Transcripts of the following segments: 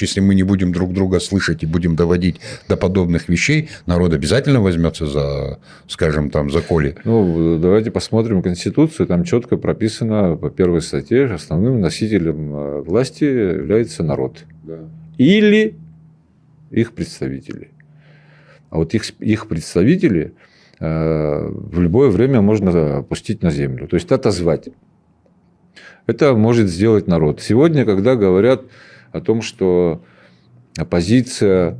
Если мы не будем друг друга слышать и будем доводить до подобных вещей, народ обязательно возьмется за, скажем, там, за коли. Ну, давайте посмотрим Конституцию. Там четко прописано по первой статье, основным носителем власти является народ. Да. Или их представители. А вот их представители в любое время можно опустить на землю. То есть отозвать. Это может сделать народ. Сегодня, когда говорят о том, что оппозиция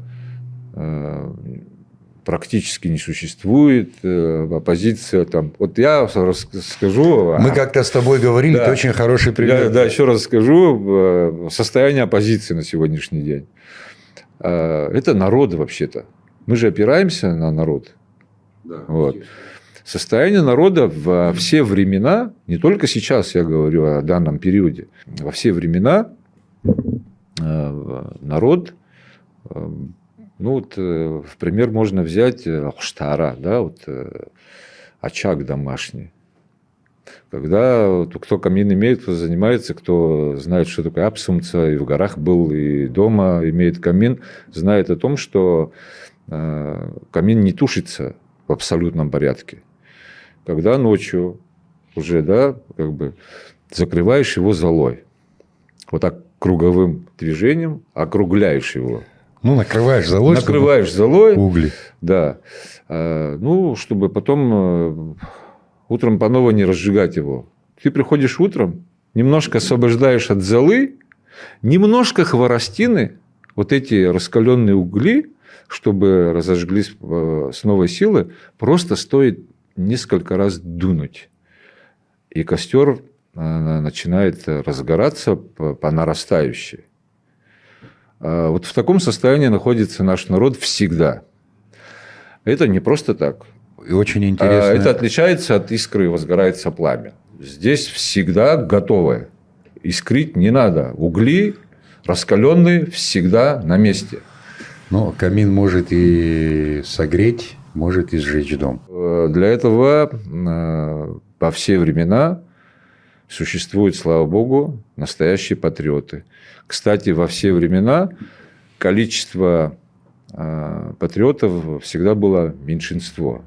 практически не существует, оппозиция там... Вот я расскажу... Мы как-то с тобой говорили, да, это очень хороший пример. Да, еще раз скажу состояние оппозиции на сегодняшний день. Это народ вообще-то. Мы же опираемся на народ. Да, вот. Состояние народа во все времена, не только сейчас я говорю о данном периоде, во все времена народ, ну вот в пример можно взять штара, да, вот, очаг домашний. Когда кто камин имеет, кто занимается, кто знает, что такое апсумца, и в горах был, и дома имеет камин, знает о том, что камин не тушится в абсолютном порядке. Когда ночью уже, да, как бы закрываешь его золой, вот так круговым движением округляешь его. Ну, накрываешь золой. Накрываешь золой. Угли. Да. Ну, чтобы потом утром по новой не разжигать его. Ты приходишь утром, немножко освобождаешь от золы, немножко хворостины, вот эти раскаленные угли, чтобы разожглись с новой силы, просто стоит несколько раз дунуть. И костер начинает разгораться по нарастающей. Вот в таком состоянии находится наш народ всегда. Это не просто так. И очень интересно. Это отличается от искры, возгорается пламя. Здесь всегда готовое. Искрить не надо. Угли раскаленные всегда на месте. Но камин может и согреть, может и сжечь дом. Для этого во все времена существуют, слава богу, настоящие патриоты. Кстати, во все времена количество патриотов всегда было меньшинство.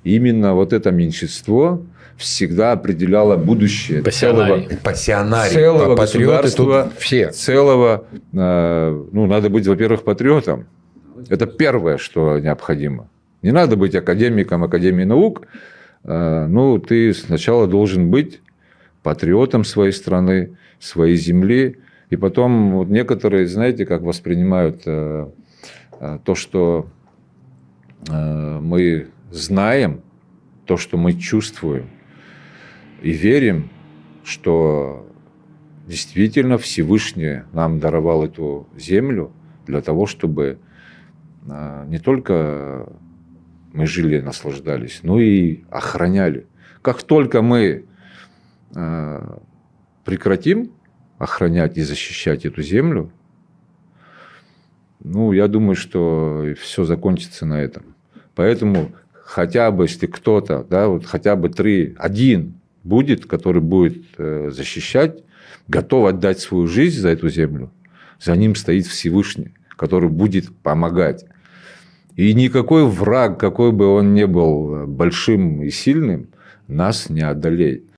Именно вот это меньшинство всегда определяло будущее Пассионарий. Целого Патриоты государства, тут все. целого. Ну, надо быть, во-первых, патриотом. Это первое, что необходимо. Не надо быть академиком Академии наук. Ну, ты сначала должен быть патриотом своей страны, своей земли. И потом вот некоторые, знаете, как воспринимают то, что мы знаем, то, что мы чувствуем и верим, что действительно Всевышний нам даровал эту землю для того, чтобы не только мы жили и наслаждались, но и охраняли. Как только мы прекратим охранять и защищать эту землю, ну, я думаю, что все закончится на этом. Поэтому хотя бы, если кто-то, да, вот хотя бы один будет, который будет защищать, готов отдать свою жизнь за эту землю, за ним стоит Всевышний, который будет помогать. И никакой враг, какой бы он ни был большим и сильным, нас не одолеет.